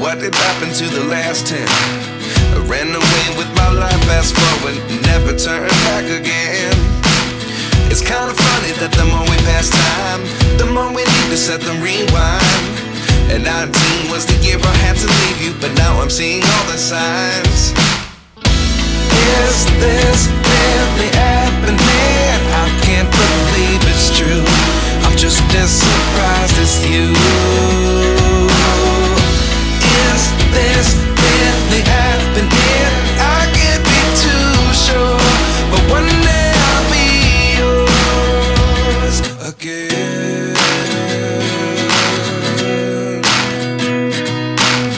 What did happen to the last 10? I ran away with my life, fast forward, never turn back again. It's kind of funny that the more we pass time, the more we need to set them rewind. And 19 was the year I had to leave you, but now I'm seeing all the signs. Is this really happening? I can't believe it's true. I'm just as surprised as you.